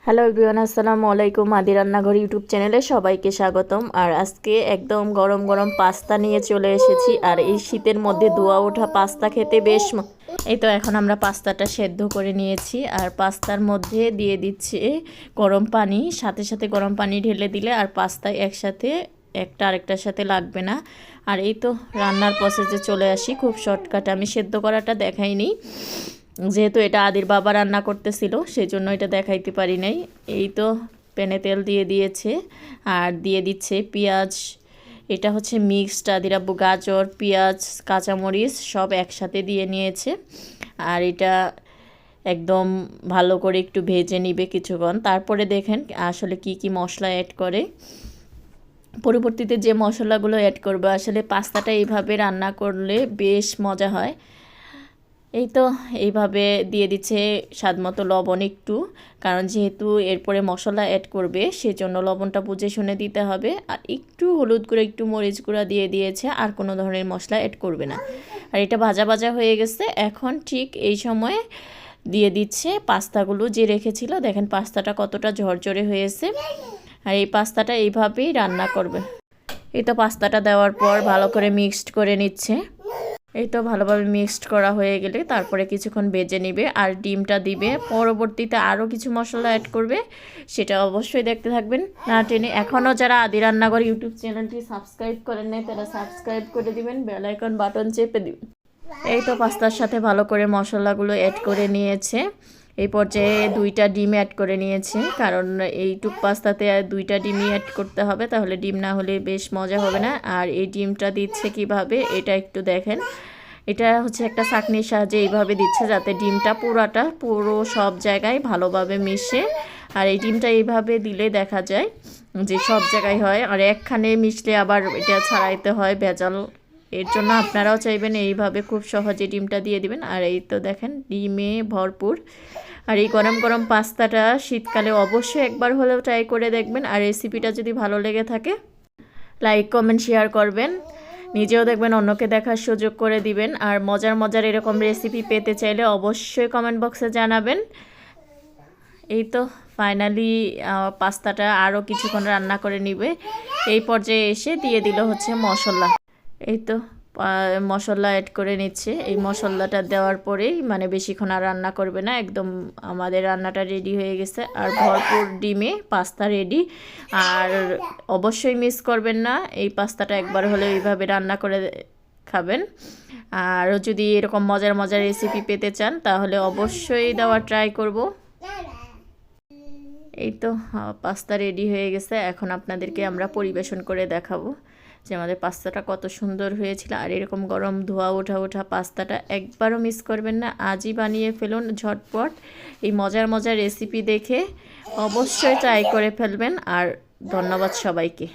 Hello everyone, আসসালামু আলাইকুম। আদি রান্নাঘর ইউটিউব চ্যানেলে সবাইকে স্বাগতম। আর আজকে একদম গরম গরম পাস্তা নিয়ে চলে এসেছি। আর এই শীতের মধ্যে ধোয়া ওঠা পাস্তা খেতে বেশ এই তো এখন আমরা পাস্তাটা সেদ্ধ করে নিয়েছি। আর পাস্তার মধ্যে দিয়ে দিচ্ছি গরম পানি, সাথে সাথে গরম পানি ঢেলে দিলে আর পাস্তা একসাথে একটা আরেকটার সাথে লাগবে না। আর এই তো রান্নার প্রসেসে চলে আসি, খুব শর্টকাট। আমি সেদ্ধ করাটা দেখাইনি, যেহেতু এটা আদির বাবা রান্না করতেছিল, সেজন্য এটা দেখাইতে পারি নাই। এই তো প্যানে তেল দিয়ে দিয়েছে আর দিয়ে দিচ্ছে পেঁয়াজ। এটা হচ্ছে মিক্সড, আদির আব্বু গাজর, পেঁয়াজ, কাঁচামরিচ সব একসাথে দিয়ে নিয়েছে। আর এটা একদম ভালো করে একটু ভেজে নিবে কিছুক্ষণ। তারপরে দেখেন আসলে কি কি মশলা অ্যাড করে। পরবর্তীতে যে মশলাগুলো অ্যাড করবে, আসলে পাস্তাটা এইভাবে রান্না করলে বেশ মজা হয়। এই তো এইভাবে দিয়ে দিচ্ছে স্বাদমতো লবণ একটু, কারণ যেহেতু এরপরে মশলা অ্যাড করবে সেজন্য লবণটা বুঝে শুনে দিতে হবে। আর একটু হলুদ গুঁড়া, একটু মরিচ গুঁড়া দিয়ে দিয়েছে, আর কোনো ধরনের মশলা অ্যাড করবে না। আর এটা ভাজা ভাজা হয়ে গেছে। এখন ঠিক এই সময়ে দিয়ে দিচ্ছে পাস্তাগুলো যে রেখেছিল। দেখেন পাস্তাটা কতটা ঝরঝরে হয়েছে। আর এই পাস্তাটা এইভাবেই রান্না করবে। এই তো পাস্তাটা দেওয়ার পর ভালো করে মিক্সড করে নিচ্ছে। এই তো ভালোভাবে মিক্সড করা হয়ে গেলে তারপরে কিছুক্ষণ ভেজে নিবে আর ডিমটা দিবে। পরবর্তীতে আরও কিছু মশলা অ্যাড করবে, সেটা অবশ্যই দেখতে থাকবেন না টেনে। এখনও যারা আদি রান্নাঘর ইউটিউব চ্যানেলটি সাবস্ক্রাইব করেন নাই, তারা সাবস্ক্রাইব করে দিবেন, বেল আইকন বাটন চেপে দিবেন। এই তো পাস্তার সাথে ভালো করে মশলাগুলো অ্যাড করে নিয়েছে। এই পর্যায়ে 2টা ডিম অ্যাড করে নিয়েছে, কারণ এইটুক পাস্তাতে 2টা ডিমই অ্যাড করতে হবে, তাহলে ডিম না হলে বেশ মজা হবে না। আর এই ডিমটা দিচ্ছে কিভাবে, এটা একটু দেখেন। এটা হচ্ছে একটা ছাঁকনির সাহায্যে এইভাবে দিচ্ছে, যাতে ডিমটা পুরো সব জায়গায় ভালোভাবে মিশে। আর এই ডিমটা এইভাবে দিলে দেখা যায় যে সব জায়গায় হয়, আর একখানে মিশলে আবার এটা ছাড়াইতে হয় ভেজাল। এর জন্য আপনারাও চাইবেন এইভাবে খুব সহজে ডিমটা দিয়ে দিবেন। আর এই তো দেখেন ডিমে ভরপুর। আর এই গরম গরম পাস্তাটা শীতকালে অবশ্যই একবার হলেও ট্রাই করে দেখবেন। আর রেসিপিটা যদি ভালো লেগে থাকে লাইক কমেন্ট শেয়ার করবেন, নিজেও দেখবেন, অন্যকে দেখার সুযোগ করে দিবেন। আর মজার মজার এরকম রেসিপি পেতে চাইলে অবশ্যই কমেন্ট বক্সে জানাবেন। এই তো ফাইনালি পাস্তাটা আরও কিছুক্ষণ রান্না করে নিবে। এই পর্যায়ে এসে দিয়ে দিল হচ্ছে মশলা। এই তো মশলা অ্যাড করে নিচ্ছে। এই মশলাটা দেওয়ার পরেই মানে বেশিক্ষণ আর রান্না করবে না, একদম আমাদের রান্নাটা রেডি হয়ে গেছে। আর ভরপুর ডিমে পাস্তা রেডি। আর অবশ্যই মিস করবেন না, এই পাস্তাটা একবার হলে এইভাবে রান্না করে খাবেন। আর যদি এরকম মজার মজার রেসিপি পেতে চান তাহলে অবশ্যই দেওয়ার ট্রাই করব। এই তো পাস্তা রেডি হয়ে গেছে। এখন আপনাদেরকে আমরা পরিবেশন করে দেখাবো যে আমাদের পাস্তাটা কত সুন্দর হয়েছিল। আর এরকম গরম ধোয়া ওঠা পাস্তাটা একবারও মিস করবেন না, আজই বানিয়ে ফেলুন ঝটপট। এই মজার মজার রেসিপি দেখে অবশ্যই ট্রাই করে ফেলবেন। আর ধন্যবাদ সবাইকে।